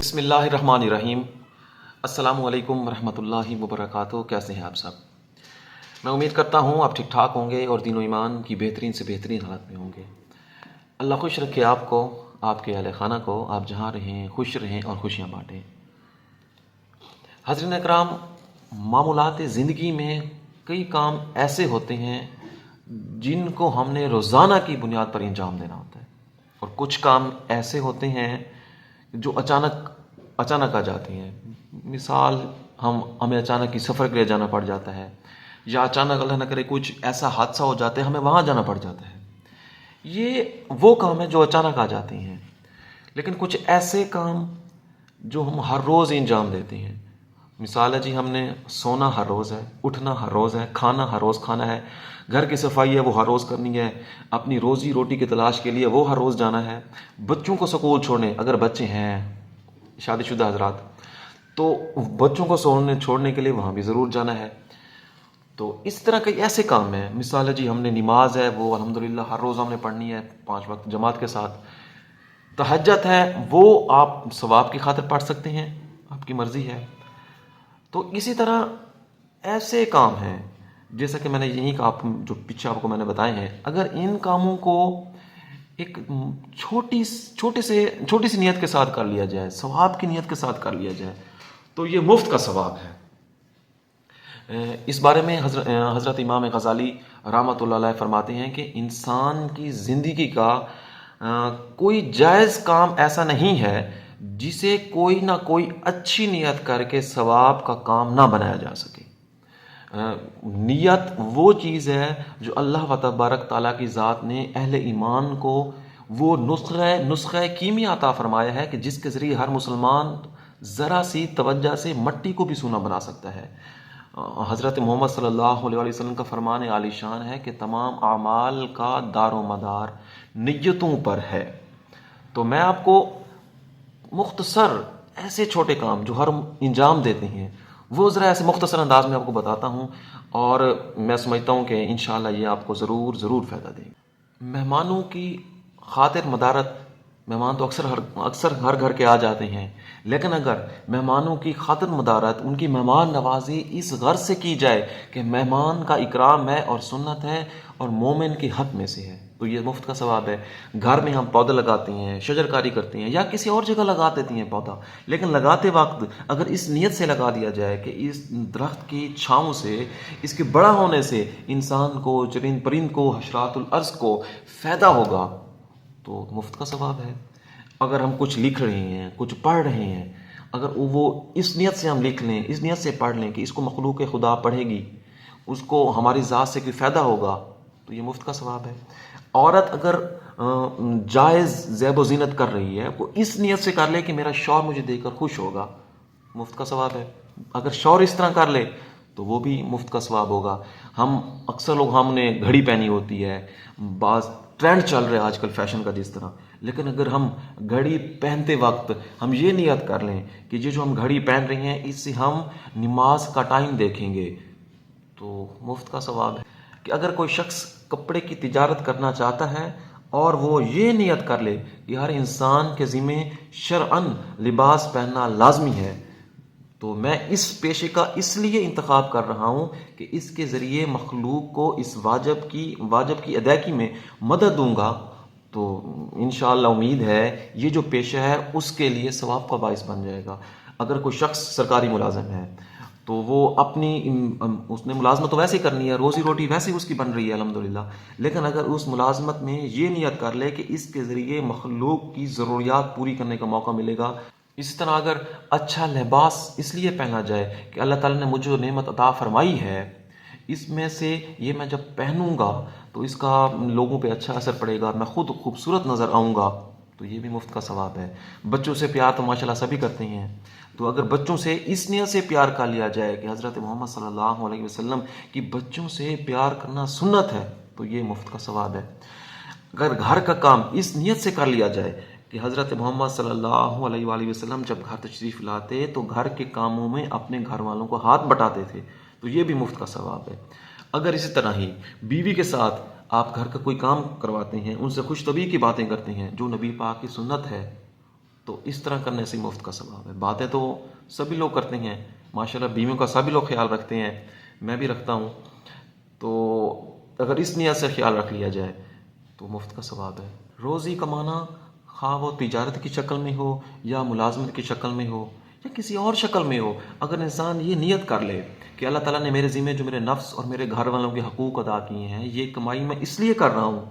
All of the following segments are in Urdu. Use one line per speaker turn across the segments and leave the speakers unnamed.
بسم اللہ الرحمن الرحیم۔ السلام علیکم ورحمۃ اللہ وبرکاتہ۔ کیسے ہیں آپ سب؟ میں امید کرتا ہوں آپ ٹھیک ٹھاک ہوں گے اور دین و ایمان کی بہترین سے بہترین حالت میں ہوں گے۔ اللہ خوش رکھے آپ کو، آپ کے اہل خانہ کو، آپ جہاں رہیں خوش رہیں اور خوشیاں بانٹیں۔ حضرات اکرام، معمولات زندگی میں کئی کام ایسے ہوتے ہیں جن کو ہم نے روزانہ کی بنیاد پر انجام دینا ہوتا ہے، اور کچھ کام ایسے ہوتے ہیں جو اچانک آ جاتے ہیں۔ مثال، ہمیں اچانک ہی سفر کے لیے جانا پڑ جاتا ہے، یا اچانک اللہ نہ کرے کچھ ایسا حادثہ ہو جاتا ہے ہمیں وہاں جانا پڑ جاتا ہے۔ یہ وہ کام ہیں جو اچانک آ جاتے ہیں، لیکن کچھ ایسے کام جو ہم ہر روز انجام دیتے ہیں۔ مثال ہے جی، ہم نے سونا ہر روز ہے، اٹھنا ہر روز ہے، کھانا ہر روز کھانا ہے، گھر کی صفائی ہے وہ ہر روز کرنی ہے، اپنی روزی روٹی کی تلاش کے لیے وہ ہر روز جانا ہے، بچوں کو سکول چھوڑنے، اگر بچے ہیں شادی شدہ حضرات تو بچوں کو چھوڑنے کے لیے وہاں بھی ضرور جانا ہے۔ تو اس طرح کے ایسے کام ہیں۔ مثال ہے جی، ہم نے نماز ہے وہ الحمدللہ ہر روز ہم نے پڑھنی ہے 5 وقت جماعت کے ساتھ۔ تہجد ہے وہ آپ ثواب کی خاطر پڑھ سکتے ہیں، آپ کی مرضی ہے۔ تو اسی طرح ایسے کام ہیں جیسا کہ میں نے یہی جو پیچھے آپ کو میں نے بتائے ہیں، اگر ان کاموں کو ایک چھوٹی سی نیت کے ساتھ کر لیا جائے، ثواب کی نیت کے ساتھ کر لیا جائے، تو یہ مفت کا ثواب ہے۔ اس بارے میں حضرت امام غزالی رحمۃ اللہ علیہ فرماتے ہیں کہ انسان کی زندگی کا کوئی جائز کام ایسا نہیں ہے جسے کوئی نہ کوئی اچھی نیت کر کے ثواب کا کام نہ بنایا جا سکے۔ نیت وہ چیز ہے جو اللہ و تبارک تعالیٰ کی ذات نے اہل ایمان کو وہ نسخہ کیمیا عطا فرمایا ہے کہ جس کے ذریعے ہر مسلمان ذرا سی توجہ سے مٹی کو بھی سونا بنا سکتا ہے۔ حضرت محمد صلی اللہ علیہ وسلم کا فرمان عالی شان ہے کہ تمام اعمال کا دار و مدار نیتوں پر ہے۔ تو میں آپ کو مختصر ایسے چھوٹے کام جو ہر انجام دیتے ہیں وہ ذرا ایسے مختصر انداز میں آپ کو بتاتا ہوں، اور میں سمجھتا ہوں کہ انشاءاللہ یہ آپ کو ضرور فائدہ دے گا۔ مہمانوں کی خاطر مدارت، مہمان تو اکثر ہر گھر کے آ جاتے ہیں، لیکن اگر مہمانوں کی خاطر مدارت، ان کی مہمان نوازی اس غرض سے کی جائے کہ مہمان کا اکرام ہے اور سنت ہے اور مومن کے حق میں سے ہے، تو یہ مفت کا ثواب ہے۔ گھر میں ہم پودے لگاتے ہیں، شجر کاری کرتے ہیں، یا کسی اور جگہ لگا دیتے ہیں پودا، لیکن لگاتے وقت اگر اس نیت سے لگا دیا جائے کہ اس درخت کی چھاؤں سے، اس کے بڑا ہونے سے انسان کو، چرند پرند کو، حشرات الارض کو فائدہ ہوگا، تو مفت کا ثواب ہے۔ اگر ہم کچھ لکھ رہے ہیں، کچھ پڑھ رہے ہیں، اگر وہ اس نیت سے ہم لکھ لیں، اس نیت سے پڑھ لیں کہ اس کو مخلوق خدا پڑھے گی، اس کو ہماری ذات سے کوئی فائدہ ہوگا، تو یہ مفت کا ثواب ہے۔ عورت اگر جائز زیب و زینت کر رہی ہے، وہ اس نیت سے کر لے کہ میرا شوہر مجھے دیکھ کر خوش ہوگا، مفت کا ثواب ہے۔ اگر شوہر اس طرح کر لے تو وہ بھی مفت کا ثواب ہوگا۔ اکثر لوگ، ہم نے گھڑی پہنی ہوتی ہے، بعض ٹرینڈ چل رہا ہے آج کل فیشن کا جس طرح، لیکن اگر ہم گھڑی پہنتے وقت ہم یہ نیت کر لیں کہ یہ جو ہم گھڑی پہن رہے ہیں اس سے ہم نماز کا ٹائم دیکھیں گے، تو مفت کا ثواب ہے۔ کہ اگر کوئی شخص کپڑے کی تجارت کرنا چاہتا ہے اور وہ یہ نیت کر لے کہ ہر انسان کے ذمہ شرعاً لباس پہننا لازمی ہے، تو میں اس پیشے کا اس لیے انتخاب کر رہا ہوں کہ اس کے ذریعے مخلوق کو اس واجب کی ادائیگی میں مدد دوں گا، تو انشاءاللہ امید ہے یہ جو پیشہ ہے اس کے لیے ثواب کا باعث بن جائے گا۔ اگر کوئی شخص سرکاری ملازم ہے تو وہ اس نے ملازمت تو ویسے ہی کرنی ہے، روزی روٹی ویسے ہی اس کی بن رہی ہے الحمدللہ، لیکن اگر اس ملازمت میں یہ نیت کر لے کہ اس کے ذریعے مخلوق کی ضروریات پوری کرنے کا موقع ملے گا۔ اسی طرح اگر اچھا لباس اس لیے پہنا جائے کہ اللہ تعالیٰ نے مجھے نعمت عطا فرمائی ہے، اس میں سے یہ میں جب پہنوں گا تو اس کا لوگوں پہ اچھا اثر پڑے گا، میں خود خوبصورت نظر آؤں گا، تو یہ بھی مفت کا ثواب ہے۔ بچوں سے پیار تو ماشاءاللہ سبھی کرتے ہیں، تو اگر بچوں سے اس نیت سے پیار کر لیا جائے کہ حضرت محمد صلی اللہ علیہ وسلم کی بچوں سے پیار کرنا سنت ہے، تو یہ مفت کا ثواب ہے۔ اگر گھر کا کام اس نیت سے کر لیا جائے کہ حضرت محمد صلی اللہ علیہ وآلہ وسلم جب گھر تشریف لاتے تو گھر کے کاموں میں اپنے گھر والوں کو ہاتھ بٹاتے تھے، تو یہ بھی مفت کا ثواب ہے۔ اگر اسی طرح ہی بیوی کے ساتھ آپ گھر کا کوئی کام کرواتے ہیں، ان سے خوش طبعی کی باتیں کرتے ہیں جو نبی پاک کی سنت ہے، تو اس طرح کرنے سے مفت کا ثواب ہے. باتیں تو سبھی لوگ کرتے ہیں ماشاءاللہ، بیویوں کا سبھی لوگ خیال رکھتے ہیں، میں بھی رکھتا ہوں. تو اگر اس نیت سے خیال رکھ لیا جائے تو مفت کا ثواب ہے. روزی کمانا خواہ وہ تجارت کی شکل میں ہو یا ملازمت کی شکل میں ہو یا کسی اور شکل میں ہو، اگر انسان یہ نیت کر لے کہ اللہ تعالیٰ نے میرے ذمہ جو میرے نفس اور میرے گھر والوں کے حقوق ادا کیے ہیں، یہ کمائی میں اس لیے کر رہا ہوں،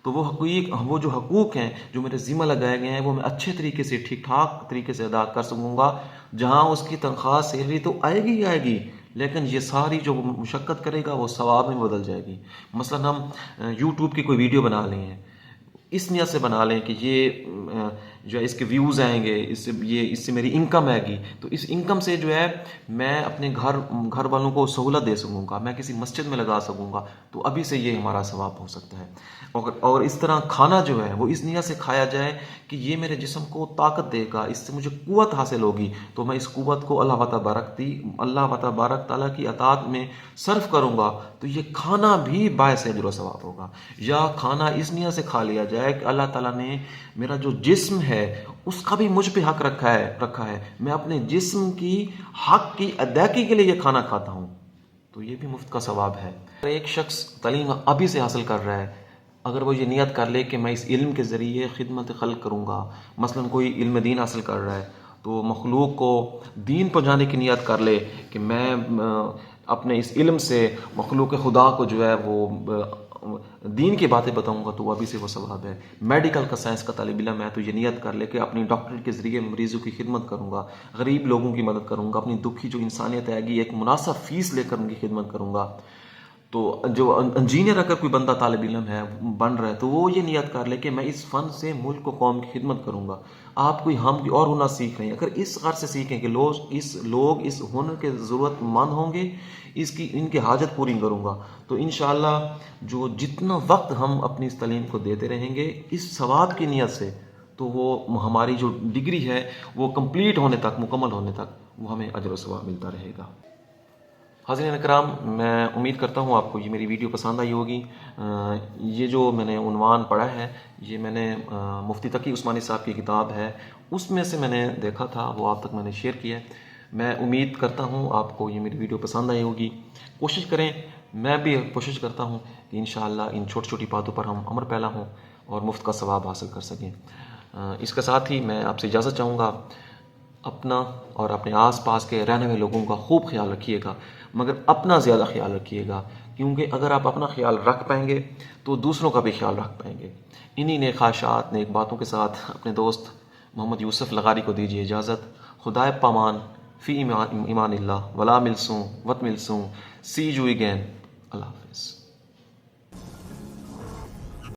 تو وہ جو حقوق ہیں جو میرے ذمہ لگائے گئے ہیں وہ میں اچھے طریقے سے ٹھیک ٹھاک طریقے سے ادا کر سکوں گا. جہاں اس کی تنخواہ سیلری تو آئے گی ہی آئے گی، لیکن یہ ساری جو مشقت کرے گا وہ ثواب میں بدل جائے گی. مثلا ہم یوٹیوب کی کوئی ویڈیو بنا لیں ہیں، اس نیت سے بنا لیں کہ یہ جو ہے اس کے ویوز آئیں گے، اس سے میری انکم آئے گی، تو اس انکم سے جو ہے میں اپنے گھر والوں کو سہولت دے سکوں گا، میں کسی مسجد میں لگا سکوں گا، تو ابھی سے یہ ہمارا ثواب ہو سکتا ہے. اور اس طرح کھانا جو ہے وہ اس نیت سے کھایا جائے کہ یہ میرے جسم کو طاقت دے گا، اس سے مجھے قوت حاصل ہوگی، تو میں اس قوت کو اللہ تبارک تعالیٰ کی اطاعت میں صرف کروں گا، تو یہ کھانا بھی باعث اجر و ثواب ہوگا. یا کھانا اس نیت سے کھا لیا جائے کہ اللہ تعالیٰ نے میرا جو جسم ہے اس کا بھی مجھ پہ حق رکھا ہے، میں اپنے جسم کی حق کی ادائیگی کے لیے یہ کھانا کھاتا ہوں، تو یہ بھی مفت کا ثواب ہے. ایک شخص تعلیم ابھی سے حاصل کر رہا ہے، اگر وہ یہ نیت کر لے کہ میں اس علم کے ذریعے خدمت خلق کروں گا، مثلا کوئی علم دین حاصل کر رہا ہے تو مخلوق کو دین پہنچانے کی نیت کر لے کہ میں اپنے اس علم سے مخلوق خدا کو جو ہے وہ دین کی باتیں بتاؤں گا، تو ابھی سے وہ ثواب ہے. میڈیکل کا سائنس کا طالب علم ہے تو یہ نیت کر لے کہ اپنی ڈاکٹریٹ کے ذریعے مریضوں کی خدمت کروں گا، غریب لوگوں کی مدد کروں گا، اپنی دکھی جو انسانیت آئے گی ایک مناسب فیس لے کر ان کی خدمت کروں گا. تو جو انجینئر اگر کوئی بندہ طالب علم ہے بن رہا ہے تو وہ یہ نیت کر لے کہ میں اس فن سے ملک و قوم کی خدمت کروں گا. آپ کوئی اور ہنر سیکھ رہے ہیں، اگر اس غرض سے سیکھیں کہ لوگ اس ہنر کے ضرورت مند ہوں گے، ان کی حاجت پوری کروں گا، تو انشاءاللہ جو جتنا وقت ہم اپنی اس تعلیم کو دیتے رہیں گے اس ثواب کی نیت سے، تو وہ ہماری جو ڈگری ہے وہ کمپلیٹ ہونے تک، مکمل ہونے تک وہ ہمیں اجر و ثواب ملتا رہے گا. حاضرین اکرام، میں امید کرتا ہوں آپ کو یہ میری ویڈیو پسند آئی ہوگی. یہ جو میں نے عنوان پڑھا ہے یہ میں نے مفتی تقی عثمانی صاحب کی کتاب ہے، اس میں سے میں نے دیکھا تھا، وہ آپ تک میں نے شیئر کیا ہے. میں امید کرتا ہوں آپ کو یہ میری ویڈیو پسند آئی ہوگی. کوشش کریں، میں بھی کوشش کرتا ہوں کہ انشاءاللہ ان چھوٹی چھوٹی باتوں پر ہم عمل پیرا ہوں اور مفت کا ثواب حاصل کر سکیں. اس کے ساتھ ہی میں آپ سے اجازت چاہوں گا. اپنا اور اپنے آس پاس کے رہنے والے لوگوں کا خوب خیال رکھیے گا، مگر اپنا زیادہ خیال رکھیے گا، کیونکہ اگر آپ اپنا خیال رکھ پائیں گے تو دوسروں کا بھی خیال رکھ پائیں گے. انہی نیک خواہشات، نیک باتوں کے ساتھ اپنے دوست محمد یوسف لغاری کو دیجیے اجازت. خدائے پامان، فی ایمان اللہ، ولا ملسوں وت ملسوں. سی یو اگین. اللہ حافظ.